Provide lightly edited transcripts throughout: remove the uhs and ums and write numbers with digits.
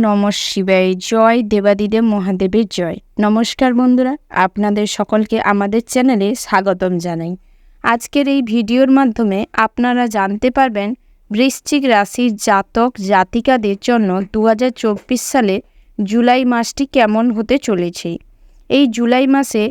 নমঃ শিবায়। জয় দেবাদিদেব মহাদেবের জয়। নমস্কার বন্ধুরা, আপনাদের সকলকে আমাদের চ্যানেলে স্বাগতম জানাই। আজকের এই ভিডিওর মাধ্যমে আপনারা জানতে পারবেন বৃশ্চিক রাশির জাতক জাতিকাদের জন্য 2024 সালে জুলাই মাসটি কেমন হতে চলেছে। এই জুলাই মাসে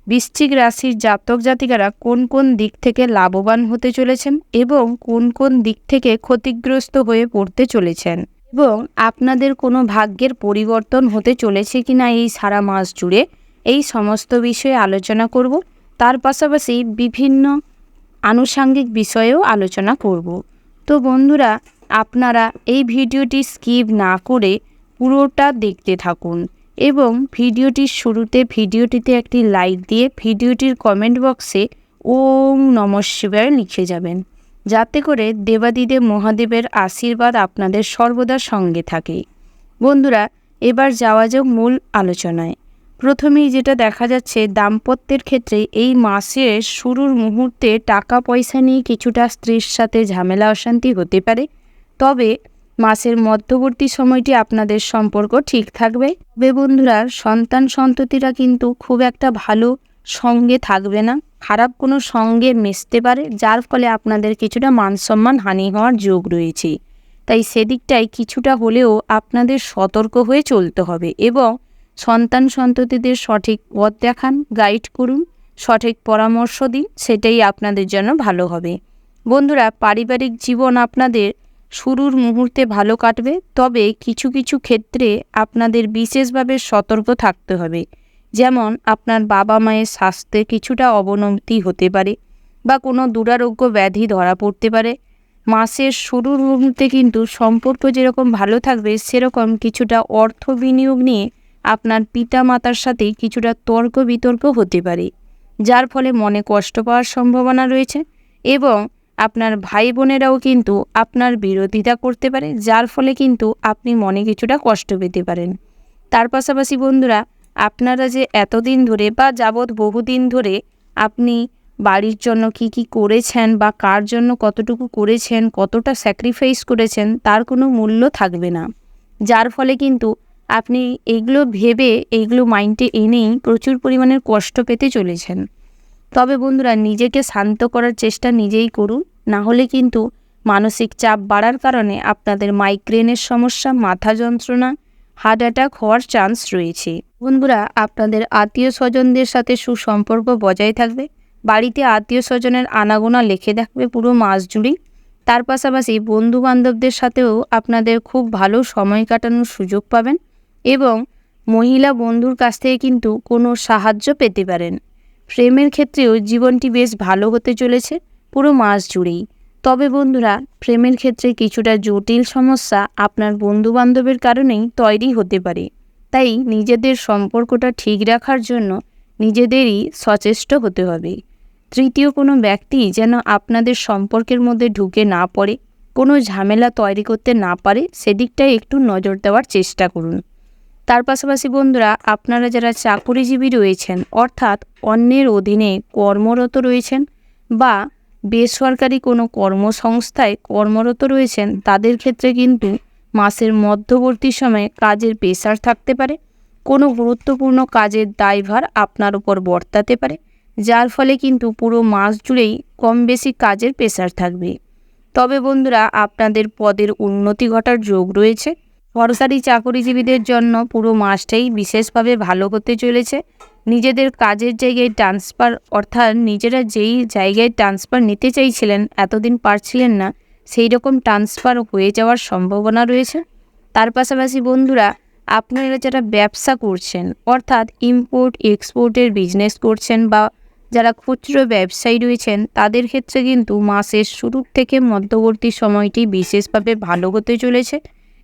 বৃশ্চিক রাশির জাতক জাতিকারা কোন কোন দিক থেকে লাভবান হতে চলেছেন এবং কোন কোন দিক থেকে ক্ষতিগ্রস্ত হয়ে পড়তে চলেছেন, এবং আপনাদের কোনো ভাগ্যের পরিবর্তন হতে চলেছে কিনা এই সারা মাস জুড়ে, এই সমস্ত বিষয়ে আলোচনা করব। তার পাশাপাশি বিভিন্ন আনুষঙ্গিক বিষয়েও আলোচনা করব। তো বন্ধুরা, আপনারা এই ভিডিওটি স্কিপ না করে পুরোটা দেখতে থাকুন এবং ভিডিওটির শুরুতে ভিডিওটিতে একটি লাইক দিয়ে ভিডিওটির কমেন্ট বক্সে ওম নমঃ শিবায় লিখে যাবেন, যাতে করে দেবাদিদেব মহাদেবের আশীর্বাদ আপনাদের সর্বদা সঙ্গে থাকে। বন্ধুরা, এবার যাওয়া যাক মূল আলোচনায়। প্রথমেই যেটা দেখা যাচ্ছে, দাম্পত্যের ক্ষেত্রে এই মাসের শুরুর মুহূর্তে টাকা পয়সা নিয়ে কিছুটা স্ত্রীর সাথে ঝামেলা অশান্তি হতে পারে। তবে মাসের মধ্যবর্তী সময়টি আপনাদের সম্পর্ক ঠিক থাকবে। তবে বন্ধুরা, সন্তান সন্ততিরা কিন্তু খুব একটা ভালো সঙ্গে থাকবে না, খারাপ কোনো সঙ্গে মিশতে পারে, যার ফলে আপনাদের কিছুটা মানসম্মান হানি হওয়ার যোগ রয়েছে। তাই সেদিকটাই কিছুটা হলেও আপনাদের সতর্ক হয়ে চলতে হবে এবং সন্তান সন্ততিদের সঠিক পথ দেখান, গাইড করুন, সঠিক পরামর্শ দিন, সেটাই আপনাদের জন্য ভালো হবে। বন্ধুরা, পারিবারিক জীবন আপনাদের শুরুর মুহূর্তে ভালো কাটবে, তবে কিছু কিছু ক্ষেত্রে আপনাদের বিশেষভাবে সতর্ক থাকতে হবে। যেমন আপনার বাবা মায়ের স্বাস্থ্যে কিছুটা অবনতি হতে পারে বা কোনো দুরারোগ্য ব্যাধি ধরা পড়তে পারে। মাসের শুরুর মুহূর্তে কিন্তু সম্পর্ক যেরকম ভালো থাকবে, সেরকম কিছুটা অর্থ বিনিয়োগ নিয়ে আপনার পিতা মাতার সাথে কিছুটা তর্ক বিতর্ক হতে পারে, যার ফলে মনে কষ্ট পাওয়ার সম্ভাবনা রয়েছে এবং আপনার ভাই বোনেরাও কিন্তু আপনার বিরোধিতা করতে পারে, যার ফলে কিন্তু আপনি মনে কিছুটা কষ্ট পেতে পারেন। তার পাশাপাশি বন্ধুরা, আপনারা যে এতদিন ধরে বা যাবৎ বহুদিন ধরে আপনি বাড়ির জন্য কি করেছেন বা কার জন্য কতটুকু করেছেন, কতটা স্যাক্রিফাইস করেছেন, তার কোনো মূল্য থাকবে না, যার ফলে কিন্তু আপনি এইগুলো ভেবে এইগুলো মাইন্ডে এনেই প্রচুর পরিমাণের কষ্ট পেতে চলেছেন। তবে বন্ধুরা, নিজেকে শান্ত করার চেষ্টা নিজেই করুন, না হলে কিন্তু মানসিক চাপ বাড়ার কারণে আপনাদের মাইগ্রেনের সমস্যা, মাথা যন্ত্রণা, হার্ট অ্যাটাক হওয়ার চান্স রয়েছে। বন্ধুরা, আপনাদের আত্মীয় স্বজনদের সাথে সুসম্পর্ক বজায় থাকবে, বাড়িতে আত্মীয় স্বজনের আনাগোনা লেখে থাকবে পুরো মাস জুড়েই। তার পাশাপাশি বন্ধু বান্ধবদের সাথেও আপনাদের খুব ভালো সময় কাটানোর সুযোগ পাবেন এবং মহিলা বন্ধুর কাছ থেকে কিন্তু কোনো সাহায্য পেতে পারেন। প্রেমের ক্ষেত্রেও জীবনটি বেশ ভালো হতে চলেছে পুরো মাস জুড়েই। তবে বন্ধুরা, প্রেমের ক্ষেত্রে কিছুটা জটিল সমস্যা আপনার বন্ধুবান্ধবের কারণেই তৈরি হতে পারে। তাই নিজেদের সম্পর্কটা ঠিক রাখার জন্য নিজেদেরই সচেষ্ট হতে হবে। তৃতীয় কোনো ব্যক্তি যেন আপনাদের সম্পর্কের মধ্যে ঢুকে না পড়ে, কোনো ঝামেলা তৈরি করতে না পারে, সেদিকটাই একটু নজর দেওয়ার চেষ্টা করুন। তার পাশাপাশি বন্ধুরা, আপনারা যারা চাকুরিজীবী রয়েছেন, অর্থাৎ অন্যের অধীনে কর্মরত রয়েছেন বা বেসরকারি কোনো কর্মসংস্থায় কর্মরত রয়েছেন, তাদের ক্ষেত্রে কিন্তু মাসের মধ্যবর্তী সময়ে কাজের প্রেসার থাকতে পারে। কোনো গুরুত্বপূর্ণ কাজের দায়ভার আপনার উপর বর্তাতে পারে, যার ফলে কিন্তু পুরো মাস জুড়েই কম বেশি কাজের প্রেসার থাকবে। তবে বন্ধুরা, আপনাদের পদের উন্নতি ঘটার যোগ রয়েছে। সরকারি চাকরিজীবীদের জন্য পুরো মাসটাই বিশেষভাবে ভালো হতে চলেছে। নিজেদের কাজের জায়গায় ট্রান্সফার, অর্থাৎ নিজেরা যেই জায়গায় ট্রান্সফার নিতে চাইছিলেন, এতদিন পারছিলেন না, সেই রকম ট্রান্সফার হয়ে যাওয়ার সম্ভাবনা রয়েছে। তার পাশাপাশি বন্ধুরা, আপনারা যারা ব্যবসা করছেন, অর্থাৎ ইম্পোর্ট এক্সপোর্টের বিজনেস করছেন বা যারা খুচরো ব্যবসায়ী রয়েছেন, তাদের ক্ষেত্রে কিন্তু মাসের শুরুর থেকে মধ্যবর্তী সময়টি বিশেষভাবে ভালো হতে চলেছে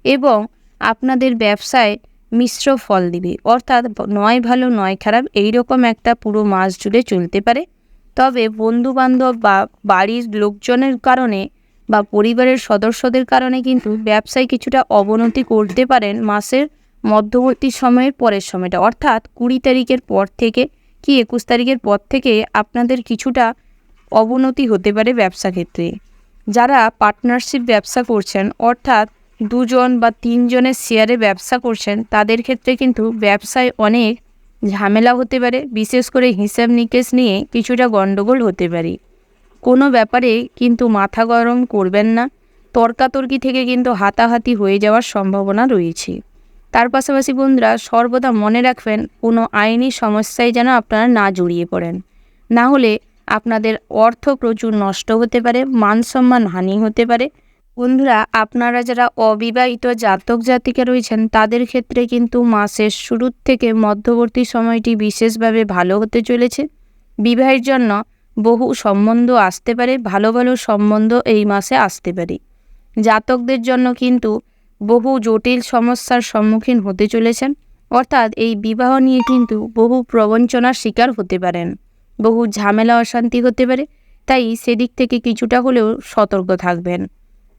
এবং আপনাদের ব্যবসায় মিশ্র ফল দিবে, অর্থাৎ নয় ভালো নয় খারাপ, এইরকম একটা পুরো মাস জুড়ে চলতে পারে। তবে বন্ধুবান্ধব বা বাড়ির লোকজনের কারণে বা পরিবারের সদস্যদের কারণে কিন্তু ব্যবসায় কিছুটা অবনতি করতে পারেন মাসের মধ্যবর্তী সময়ের পরের সময়টা, অর্থাৎ 20 তারিখের পর থেকে কি 21 তারিখের পর থেকে আপনাদের কিছুটা অবনতি হতে পারে ব্যবসা ক্ষেত্রে। যারা পার্টনারশিপ ব্যবসা করছেন, অর্থাৎ 2 জন বা 3 জনের শেয়ারে ব্যবসা করছেন, তাদের ক্ষেত্রে কিন্তু ব্যবসায় অনেক ঝামেলা হতে পারে, বিশেষ করে হিসাব নিকেশ নিয়ে কিছুটা গণ্ডগোল হতে পারে। কোনো ব্যাপারে কিন্তু মাথা গরম করবেন না, তর্কাতর্কি থেকে কিন্তু হাতাহাতি হয়ে যাওয়ার সম্ভাবনা রয়েছে। তার পাশাপাশি বন্ধুরা, সর্বদা মনে রাখবেন কোনো আইনি সমস্যায় যেন আপনারা না জড়িয়ে পড়েন, না হলে আপনাদের অর্থ প্রচুর নষ্ট হতে পারে, মান সম্মান হানি হতে পারে। বন্ধুরা, আপনারা যারা অবিবাহিত জাতক জাতিকা রয়েছেন, তাদের ক্ষেত্রে কিন্তু মাসের শুরুর থেকে মধ্যবর্তী সময়টি বিশেষভাবে ভালো হতে চলেছে। বিবাহের জন্য বহু সম্বন্ধ আসতে পারে, ভালো ভালো সম্বন্ধ এই মাসে আসতে পারে। জাতকদের জন্য কিন্তু বহু জটিল সমস্যার সম্মুখীন হতে চলেছেন, অর্থাৎ এই বিবাহ নিয়ে কিন্তু বহু প্রবঞ্চনার শিকার হতে পারেন, বহু ঝামেলা অশান্তি হতে পারে। তাই সেদিক থেকে কিছুটা হলেও সতর্ক থাকবেন।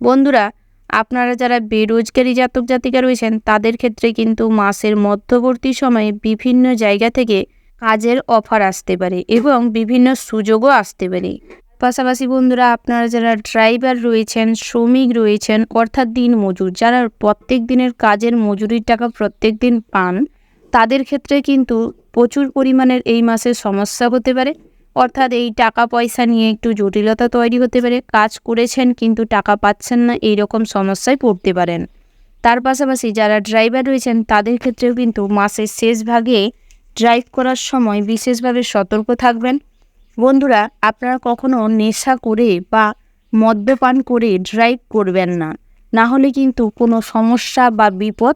বন্ধুরা, আপনারা যারা বেরোজগারি জাতক জাতিকা রয়েছেন, তাদের ক্ষেত্রে কিন্তু মাসের মধ্যবর্তী সময়ে বিভিন্ন জায়গা থেকে কাজের অফার আসতে পারে এবং বিভিন্ন সুযোগও আসতে পারে। পাশাপাশি বন্ধুরা, আপনারা যারা ড্রাইভার রয়েছেন, শ্রমিক রয়েছেন, অর্থাৎ দিনমজুর, যারা প্রত্যেক দিনের কাজের মজুরির টাকা প্রত্যেক দিন পান, তাদের ক্ষেত্রে কিন্তু প্রচুর পরিমাণের এই মাসে সমস্যা হতে পারে। অর্থাৎ এই টাকা পয়সা নিয়ে একটু জটিলতা তৈরি হতে পারে। কাজ করেছেন কিন্তু টাকা পাচ্ছেন না, এই রকম সমস্যায় পড়তে পারেন। তার পাশাপাশি যারা ড্রাইভার রয়েছেন, তাদের ক্ষেত্রেও কিন্তু মাসের শেষ ভাগে ড্রাইভ করার সময় বিশেষভাবে সতর্ক থাকবেন। বন্ধুরা, আপনারা কখনো নেশা করে বা মদ্যপান করে ড্রাইভ করবেন না, না হলে কিন্তু কোনো সমস্যা বা বিপদ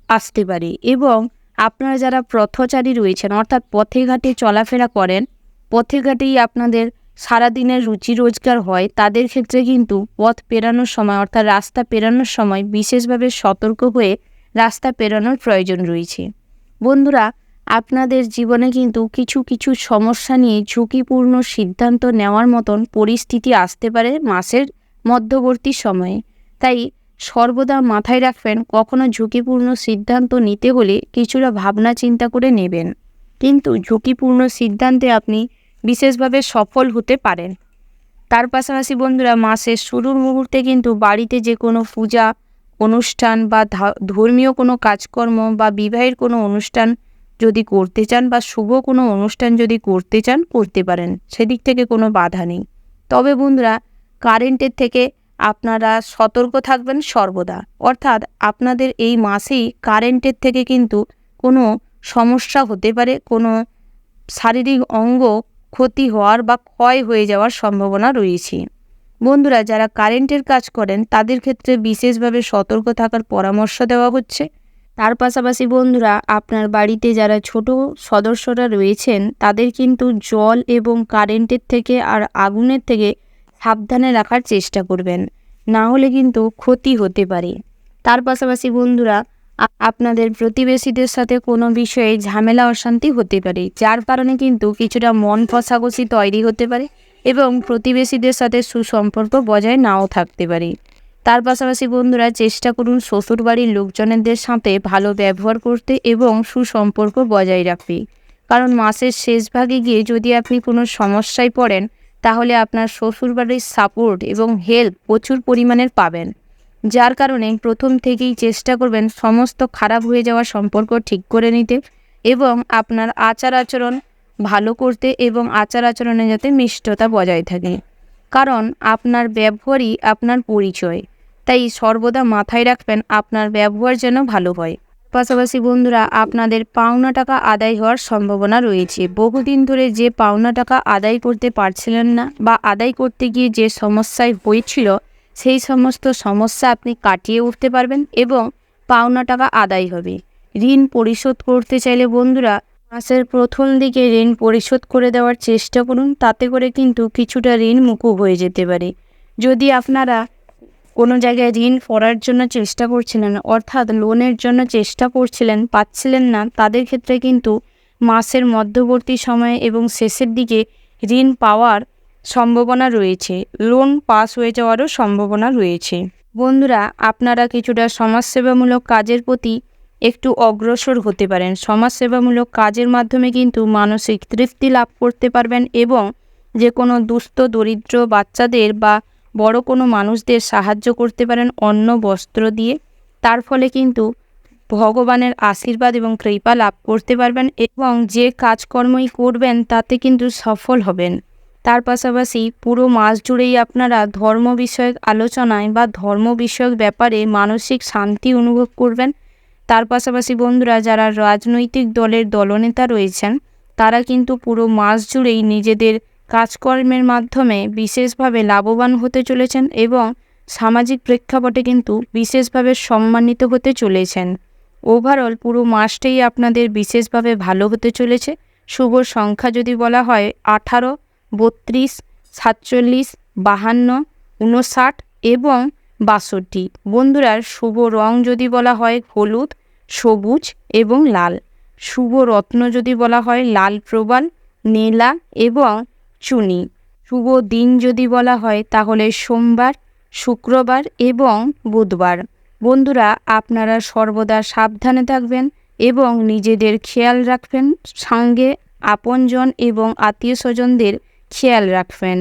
আসতে পারে। এবং আপনারা যারা পথচারী রয়েছেন, অর্থাৎ পথে ঘাটে চলাফেরা করেন, পথে ঘাটেই আপনাদের সারাদিনের রুচি রোজগার হয়, তাদের ক্ষেত্রে কিন্তু পথ পেরানোর সময়, অর্থাৎ রাস্তা পেরানোর সময় বিশেষভাবে সতর্ক হয়ে রাস্তা পেরানোর প্রয়োজন রয়েছে। বন্ধুরা, আপনাদের জীবনে কিন্তু কিছু কিছু সমস্যা নিয়ে ঝুঁকিপূর্ণ সিদ্ধান্ত নেওয়ার মতন পরিস্থিতি আসতে পারে মাসের মধ্যবর্তী সময়ে। তাই সর্বদা মাথায় রাখবেন, কখনো ঝুঁকিপূর্ণ সিদ্ধান্ত নিতে হলে কিছুটা ভাবনা চিন্তা করে নেবেন, কিন্তু ঝুঁকিপূর্ণ সিদ্ধান্তে আপনি বিশেষভাবে সফল হতে পারেন। তার পাশাপাশি বন্ধুরা, মাসের শুরুর মুহূর্তে কিন্তু বাড়িতে যে কোনো পূজা অনুষ্ঠান বা ধর্মীয় কোনো কাজকর্ম বা বিবাহের কোনো অনুষ্ঠান যদি করতে চান বা শুভ কোনো অনুষ্ঠান যদি করতে চান, করতে পারেন, সেদিক থেকে কোনো বাধা নেই। তবে বন্ধুরা, কারেন্টের থেকে আপনারা সতর্ক থাকবেন সর্বদা। অর্থাৎ আপনাদের এই মাসেই কারেন্টের থেকে কিন্তু কোনো সমস্যা হতে পারে, কোনো শারীরিক অঙ্গ ক্ষতি হওয়ার বা ক্ষয় হয়ে যাওয়ার সম্ভাবনা রয়েছে। বন্ধুরা, যারা কারেন্টের কাজ করেন, তাদের ক্ষেত্রে বিশেষভাবে সতর্ক থাকার পরামর্শ দেওয়া হচ্ছে। তার পাশাপাশি বন্ধুরা, আপনার বাড়িতে যারা ছোট সদস্যরা রয়েছেন, তাদের কিন্তু জল এবং কারেন্টের থেকে আর আগুনের থেকে সাবধানে রাখার চেষ্টা করবেন, না হলে কিন্তু ক্ষতি হতে পারে। তার পাশাপাশি বন্ধুরা, আপনাদের প্রতিবেশীদের সাথে কোনো বিষয়ে ঝামেলা অশান্তি হতে পারে, যার কারণে কিন্তু কিছুটা মন কষাকষি তৈরি হতে পারে এবং প্রতিবেশীদের সাথে সুসম্পর্ক বজায় নাও থাকতে পারে। তার পাশাপাশি বন্ধুরা, চেষ্টা করুন শ্বশুরবাড়ির লোকজনদের সাথে ভালো ব্যবহার করতে এবং সুসম্পর্ক বজায় রাখতে। কারণ মাসের শেষ ভাগে গিয়ে যদি আপনি কোনো সমস্যায় পড়েন, তাহলে আপনার শ্বশুরবাড়ির সাপোর্ট এবং হেল্প প্রচুর পরিমাণের পাবেন। যার কারণে প্রথম থেকেই চেষ্টা করবেন সমস্ত খারাপ হয়ে যাওয়া সম্পর্ক ঠিক করে নিতে এবং আপনার আচার আচরণ ভালো করতে এবং আচার আচরণে যাতে মিষ্টতা বজায় থাকে। কারণ আপনার ব্যবহারই আপনার পরিচয়। তাই সর্বদা মাথায় রাখবেন আপনার ব্যবহার যেন ভালো হয়। পাশাপাশি বন্ধুরা, আপনাদের পাওনা টাকা আদায় হওয়ার সম্ভাবনা রয়েছে। বহুদিন ধরে যে পাওনা টাকা আদায় করতে পারছিলেন না বা আদায় করতে গিয়ে যে সমস্যায় হয়েছিল, সেই সমস্ত সমস্যা আপনি কাটিয়ে উঠতে পারবেন এবং পাওনা টাকা আদায় হবে। ঋণ পরিশোধ করতে চাইলে বন্ধুরা, মাসের প্রথম দিকে ঋণ পরিশোধ করে দেওয়ার চেষ্টা করুন, তাতে করে কিন্তু কিছুটা ঋণ মুকুব হয়ে যেতে পারে। যদি আপনারা কোনো জায়গায় ঋণ করার জন্য চেষ্টা করছিলেন, অর্থাৎ লোনের জন্য চেষ্টা করছিলেন, পাচ্ছিলেন না, তাদের ক্ষেত্রে কিন্তু মাসের মধ্যবর্তী সময়ে এবং শেষের দিকে ঋণ পাওয়ার সম্ভাবনা রয়েছে, লোন পাস হয়ে যাওয়ারও সম্ভাবনা রয়েছে। বন্ধুরা, আপনারা কিছুটা সমাজসেবামূলক কাজের প্রতি একটু অগ্রসর হতে পারেন। সমাজসেবামূলক কাজের মাধ্যমে কিন্তু মানসিক তৃপ্তি লাভ করতে পারবেন এবং যে কোনো দুস্থ দরিদ্র বাচ্চাদের বা বড় কোনো মানুষদের সাহায্য করতে পারেন অন্ন বস্ত্র দিয়ে। তার ফলে কিন্তু ভগবানের আশীর্বাদ এবং কৃপা লাভ করতে পারবেন এবং যে কাজকর্মই করবেন তাতে কিন্তু সফল হবেন। তার পাশাপাশি পুরো মাস জুড়েই আপনারা ধর্ম বিষয়ক আলোচনায় বা ধর্ম বিষয়ক ব্যাপারে মানসিক শান্তি অনুভব করবেন। তার পাশাপাশি বন্ধুরা, যারা রাজনৈতিক দলের দলনেতা রয়েছেন তারা কিন্তু পুরো মাস জুড়েই নিজেদের কাজকর্মের মাধ্যমে বিশেষভাবে লাভবান হতে চলেছেন এবং সামাজিক প্রেক্ষাপটে কিন্তু বিশেষভাবে সম্মানিত হতে চলেছেন। ওভারঅল পুরো মাসটাই আপনাদের বিশেষভাবে ভালো হতে চলেছে। শুভ সংখ্যা যদি বলা হয় 18, 32, 47, 52, 59 এবং 62। বন্ধুরা, শুভ রং যদি বলা হয় হলুদ, সবুজ এবং লাল। শুভ রত্ন যদি বলা হয় লাল প্রবাল, নীলা এবং চুনি। শুভ দিন যদি বলা হয় তাহলে সোমবার, শুক্রবার এবং বুধবার। বন্ধুরা, আপনারা সর্বদা সাবধানে থাকবেন এবং নিজেদের খেয়াল রাখবেন, সঙ্গে আপনজন এবং আত্মীয় স্বজনদের খেয়াল রাখবেন।